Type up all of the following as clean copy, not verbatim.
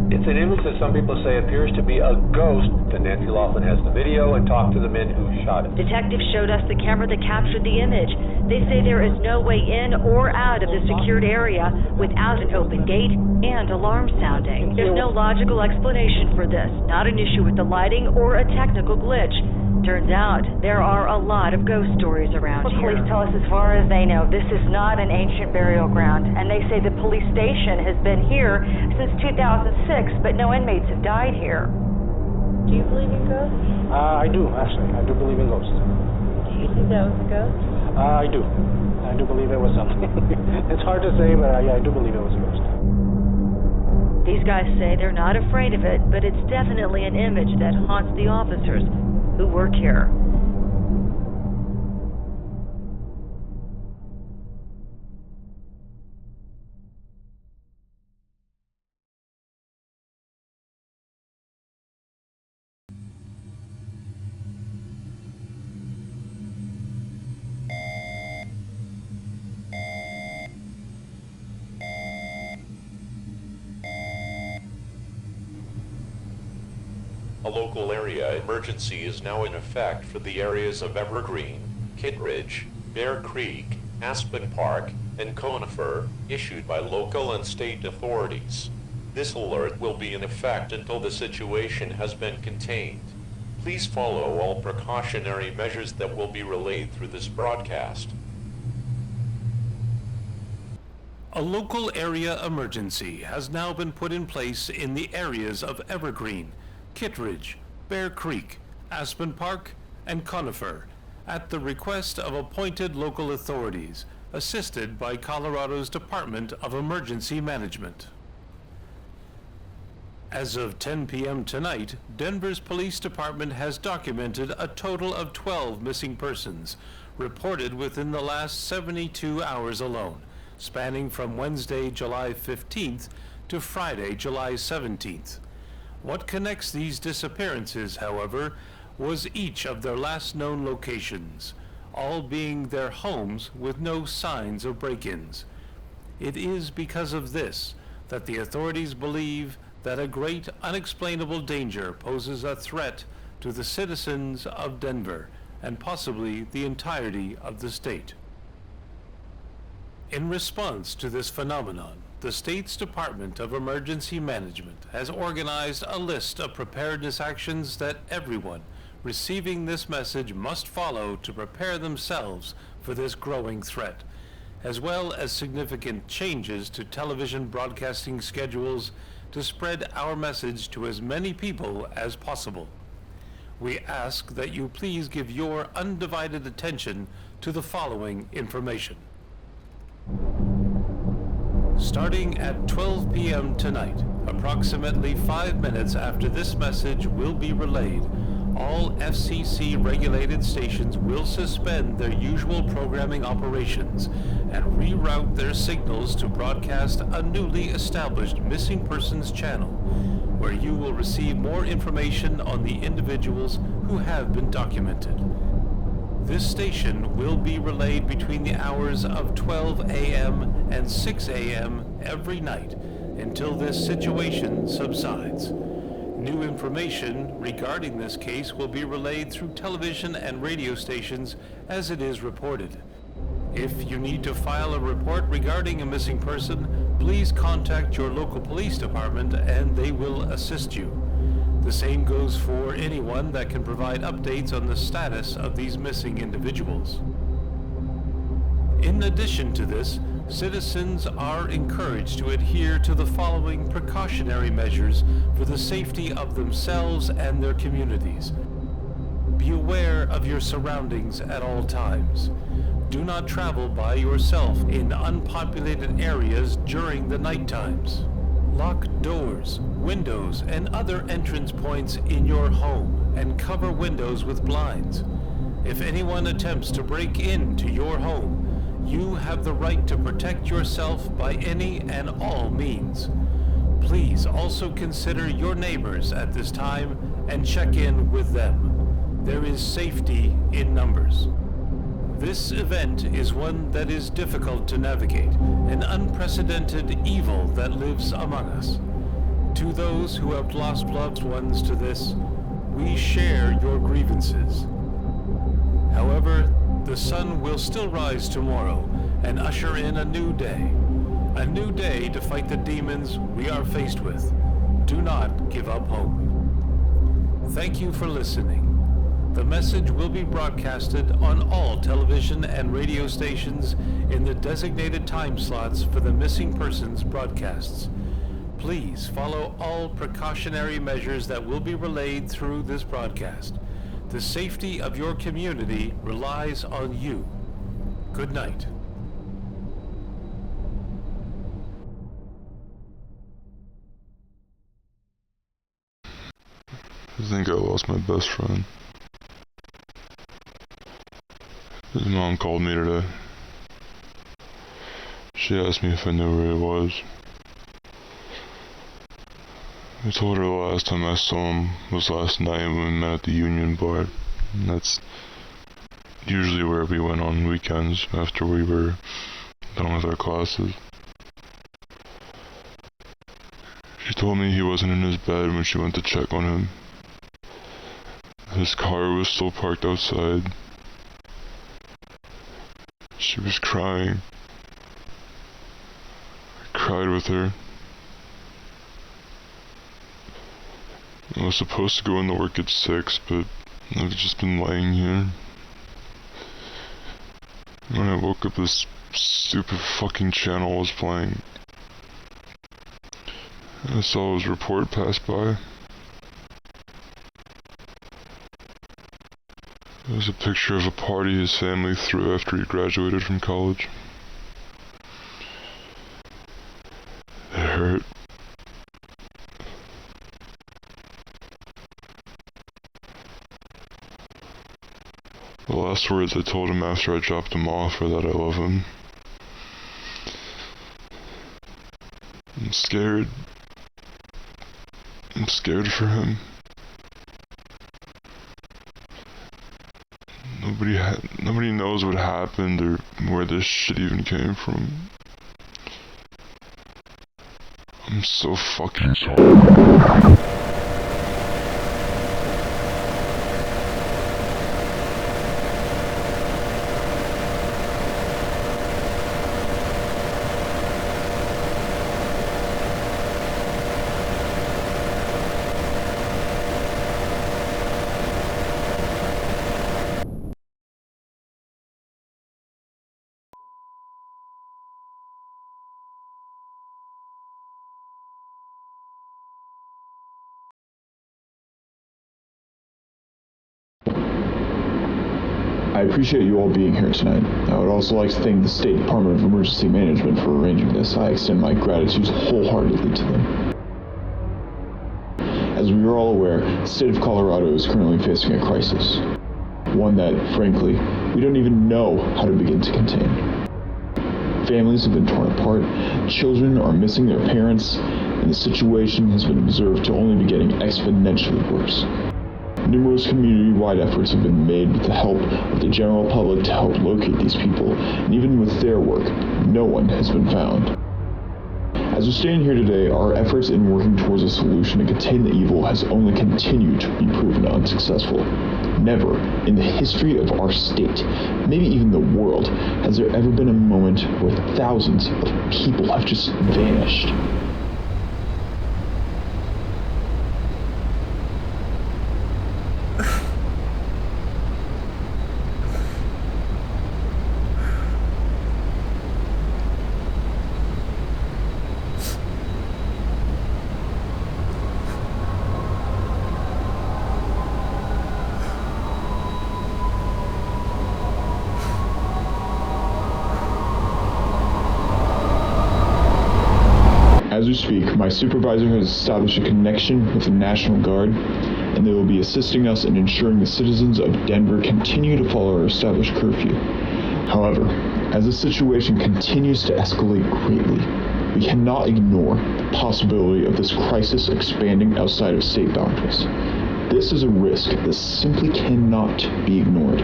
It's an image that some people say appears to be a ghost, and Nancy Laughlin has the video and talked to the men who shot it. Detectives showed us the camera that captured the image. They say there is no way in or out of the secured area without an open gate and alarm sounding. There's no logical explanation for this, not an issue with the lighting or a technical glitch. Turns out there are a lot of ghost stories around here. Police tell us as far as they know, this is not an ancient burial ground, and they say the police station has been here since 2006, but no inmates have died here. Do you believe in ghosts? I do, actually. I do believe in ghosts. Do you think that was a ghost? I do. I do believe it was something. It's hard to say, but I do believe it was a ghost. These guys say they're not afraid of it, but it's definitely an image that haunts the officers who work here. A local area emergency is now in effect for the areas of Evergreen, Kittredge, Bear Creek, Aspen Park, and Conifer, issued by local and state authorities. This alert will be in effect until the situation has been contained. Please follow all precautionary measures that will be relayed through this broadcast. A local area emergency has now been put in place in the areas of Evergreen, Kittredge, Bear Creek, Aspen Park, and Conifer, at the request of appointed local authorities, assisted by Colorado's Department of Emergency Management. As of 10 p.m. tonight, Denver's police department has documented a total of 12 missing persons, reported within the last 72 hours alone, spanning from Wednesday, July 15th to Friday, July 17th. What connects these disappearances, however, was each of their last known locations, all being their homes with no signs of break-ins. It is because of this that the authorities believe that a great unexplainable danger poses a threat to the citizens of Denver and possibly the entirety of the state. In response to this phenomenon, the state's Department of Emergency Management has organized a list of preparedness actions that everyone receiving this message must follow to prepare themselves for this growing threat, as well as significant changes to television broadcasting schedules to spread our message to as many people as possible. We ask that you please give your undivided attention to the following information. Starting at 12 p.m. tonight, approximately 5 minutes after this message will be relayed, all FCC-regulated stations will suspend their usual programming operations and reroute their signals to broadcast a newly established missing persons channel, where you will receive more information on the individuals who have been documented. This station will be relayed between the hours of 12 a.m. and 6 a.m. every night until this situation subsides. New information regarding this case will be relayed through television and radio stations as it is reported. If you need to file a report regarding a missing person, please contact your local police department and they will assist you. The same goes for anyone that can provide updates on the status of these missing individuals. In addition to this, citizens are encouraged to adhere to the following precautionary measures for the safety of themselves and their communities. Be aware of your surroundings at all times. Do not travel by yourself in unpopulated areas during the night times. Lock doors, windows, and other entrance points in your home and cover windows with blinds. If anyone attempts to break into your home, you have the right to protect yourself by any and all means. Please also consider your neighbors at this time and check in with them. There is safety in numbers. This event is one that is difficult to navigate, an unprecedented evil that lives among us. To those who have lost loved ones to this, we share your grievances. However, the sun will still rise tomorrow and usher in a new day to fight the demons we are faced with. Do not give up hope. Thank you for listening. The message will be broadcasted on all television and radio stations in the designated time slots for the missing persons broadcasts. Please follow all precautionary measures that will be relayed through this broadcast. The safety of your community relies on you. Good night. I think I lost my best friend. His mom called me today. She asked me if I knew where he was. I told her the last time I saw him was last night when we met at the Union Bar. And that's usually where we went on weekends after we were done with our classes. She told me he wasn't in his bed when she went to check on him. His car was still parked outside. She was crying. I cried with her. I was supposed to go into work at 6, but I've just been laying here. When I woke up, this stupid fucking channel was playing. I saw his report pass by. It was a picture of a party his family threw after he graduated from college. It hurt. The last words I told him after I dropped him off were that I love him. I'm scared. I'm scared for him. Nobody knows what happened or where this shit even came from. I'm so fucking sorry. I appreciate you all being here tonight. I would also like to thank the State Department of Emergency Management for arranging this. I extend my gratitude wholeheartedly to them. As we are all aware, the state of Colorado is currently facing a crisis. One that, frankly, we don't even know how to begin to contain. Families have been torn apart, children are missing their parents, and the situation has been observed to only be getting exponentially worse. Numerous community-wide efforts have been made with the help of the general public to help locate these people, and even with their work, no one has been found. As we stand here today, our efforts in working towards a solution to contain the evil has only continued to be proven unsuccessful. Never, in the history of our state, maybe even the world, has there ever been a moment where thousands of people have just vanished. As we speak, my supervisor has established a connection with the National Guard, and they will be assisting us in ensuring the citizens of Denver continue to follow our established curfew. However, as the situation continues to escalate greatly, we cannot ignore the possibility of this crisis expanding outside of state boundaries. This is a risk that simply cannot be ignored.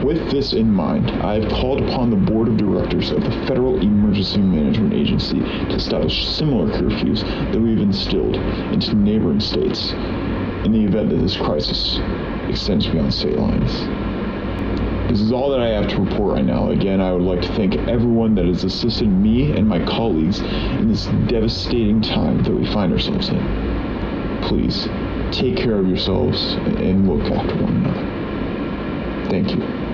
With this in mind, I have called upon the Board of Directors of the Federal Emergency Management Agency to establish similar curfews that we've instilled into neighboring states in the event that this crisis extends beyond state lines. This is all that I have to report right now. Again, I would like to thank everyone that has assisted me and my colleagues in this devastating time that we find ourselves in. Please, take care of yourselves and look after one another. Thank you.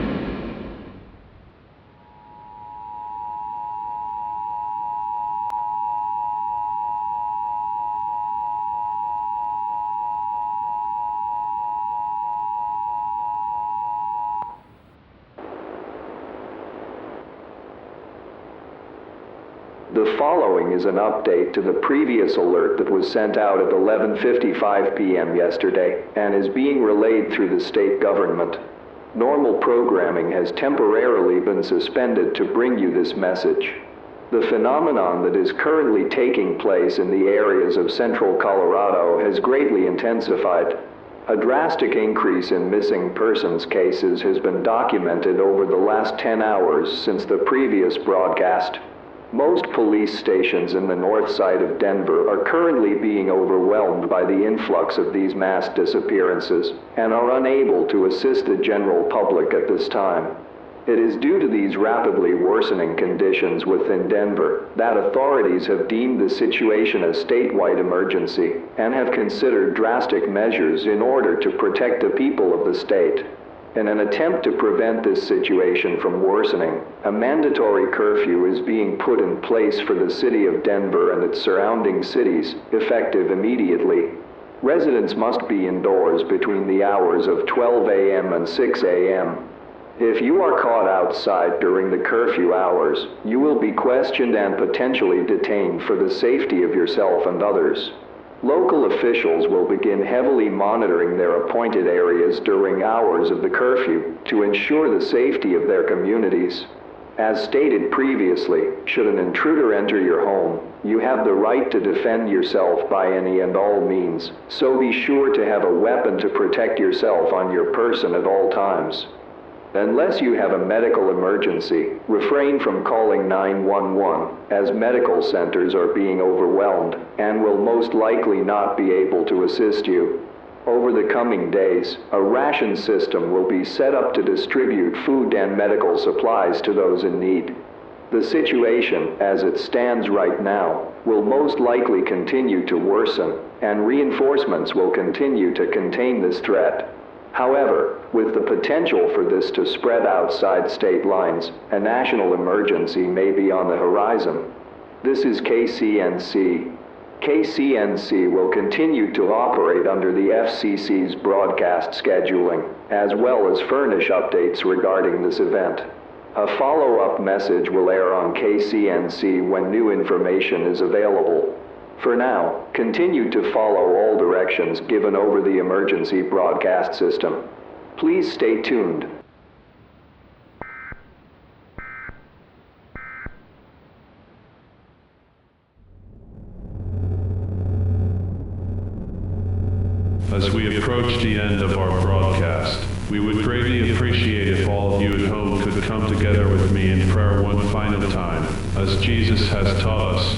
The following is an update to the previous alert that was sent out at 11:55 p.m. yesterday and is being relayed through the state government. Normal programming has temporarily been suspended to bring you this message. The phenomenon that is currently taking place in the areas of central Colorado has greatly intensified. A drastic increase in missing persons cases has been documented over the last 10 hours since the previous broadcast. Most police stations in the north side of Denver are currently being overwhelmed by the influx of these mass disappearances and are unable to assist the general public at this time. It is due to these rapidly worsening conditions within Denver that authorities have deemed the situation a statewide emergency and have considered drastic measures in order to protect the people of the state. In an attempt to prevent this situation from worsening, a mandatory curfew is being put in place for the city of Denver and its surrounding cities, effective immediately. Residents must be indoors between the hours of 12 a.m. and 6 a.m. If you are caught outside during the curfew hours, you will be questioned and potentially detained for the safety of yourself and others. Local officials will begin heavily monitoring their appointed areas during hours of the curfew to ensure the safety of their communities. As stated previously, should an intruder enter your home, you have the right to defend yourself by any and all means, so be sure to have a weapon to protect yourself on your person at all times. Unless you have a medical emergency, refrain from calling 911, as medical centers are being overwhelmed and will most likely not be able to assist you. Over the coming days, a ration system will be set up to distribute food and medical supplies to those in need. The situation, as it stands right now, will most likely continue to worsen, and reinforcements will continue to contain this threat. However, with the potential for this to spread outside state lines, a national emergency may be on the horizon. This is KCNC. KCNC will continue to operate under the FCC's broadcast scheduling, as well as furnish updates regarding this event. A follow-up message will air on KCNC when new information is available. For now, continue to follow all directions given over the emergency broadcast system. Please stay tuned. As we approach the end of our broadcast, we would greatly appreciate if all of you at home could come together with me in prayer one final time, as Jesus has taught us.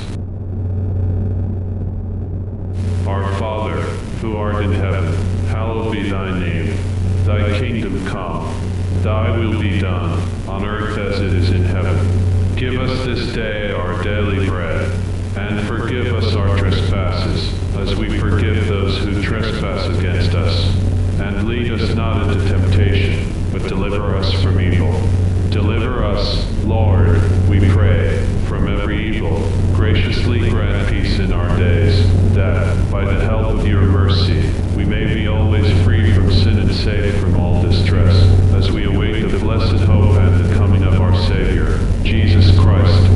Our Father, who art in heaven, hallowed be thy name. Thy kingdom come, thy will be done, on earth as it is in heaven. Give us this day our daily bread, and forgive us our trespasses, as we forgive those who trespass against us. And lead us not into temptation, but deliver us from evil. Deliver us, Lord, we pray, from every evil. Graciously grant peace in our days, that, by the help of your mercy, we may be always free from sin and safe from all distress, as we await the blessed hope and the coming of our Savior, Jesus Christ.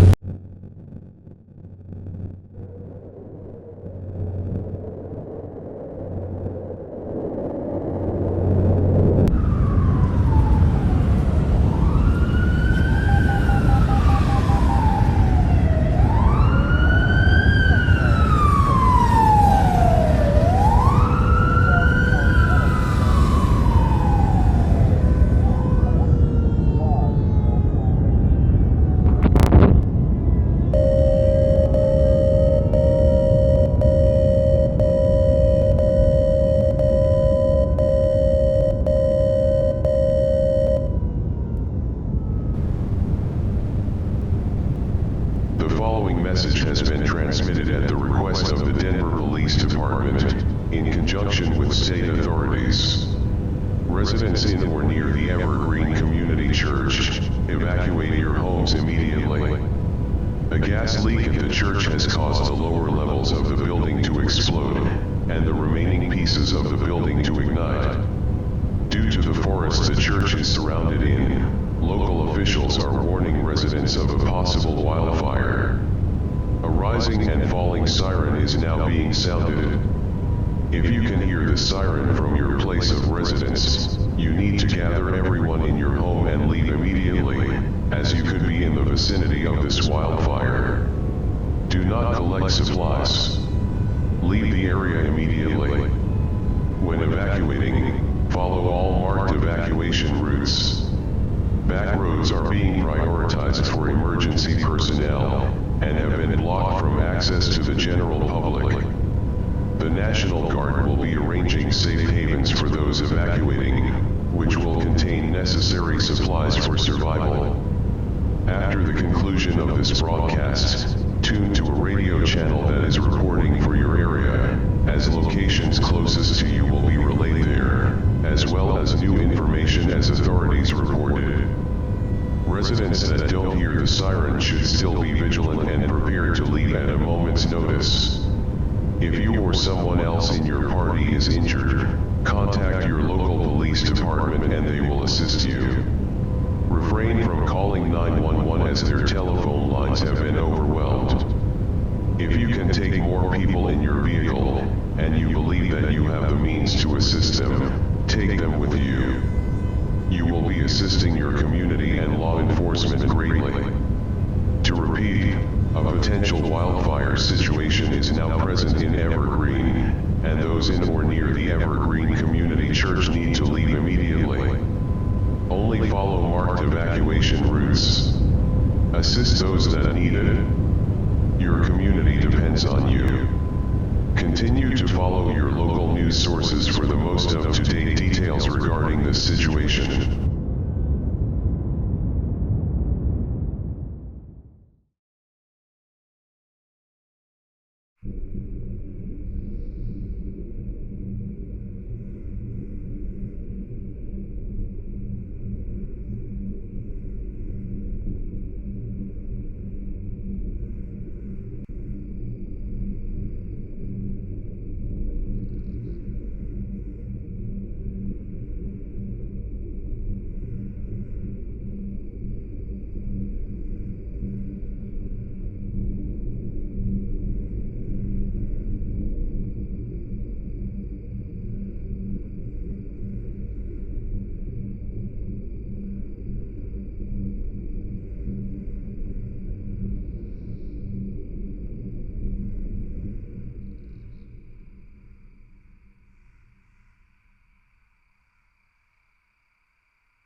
following message has been transmitted at the request of the Denver Police Department, in conjunction with state authorities. Residents in or near the Evergreen Community Church, evacuate your homes immediately. A gas leak at the church has caused the lower levels of the building to explode, and the remaining pieces of the building to ignite. Due to the forest the church is surrounded in, local officials are warning residents of a possible wildfire. A rising and falling siren is now being sounded. If you can hear the siren from your place of residence, you need to gather everyone in your home and leave immediately, as you could be in the vicinity of this wildfire. Do not collect supplies. Leave the area immediately. When evacuating, follow all marked evacuation routes. Back roads are being prioritized for emergency personnel, and have been blocked from access to the general public. The National Guard will be arranging safe havens for those evacuating, which will contain necessary supplies for survival. After the conclusion of this broadcast, tune to a radio channel that is reporting for your area, as locations closest to you will be relayed there, as well as new information as authorities reported. Residents that don't hear the siren should still be vigilant and prepared to leave at a moment's notice. If you or someone else in your party is injured, contact your local police department and they will assist you. Refrain from calling 911 as their telephone lines have been overwhelmed. If you can take more people in your vehicle, and you believe that you have the means to assist them, take them with you. You will be assisting your community and law enforcement greatly. To repeat, a potential wildfire situation is now present in Evergreen, and those in or near the Evergreen Community Church need to leave immediately. Only follow marked evacuation routes. Assist those that need it. Your community depends on you. Continue to follow your local news sources for the most up-to-date details regarding this situation.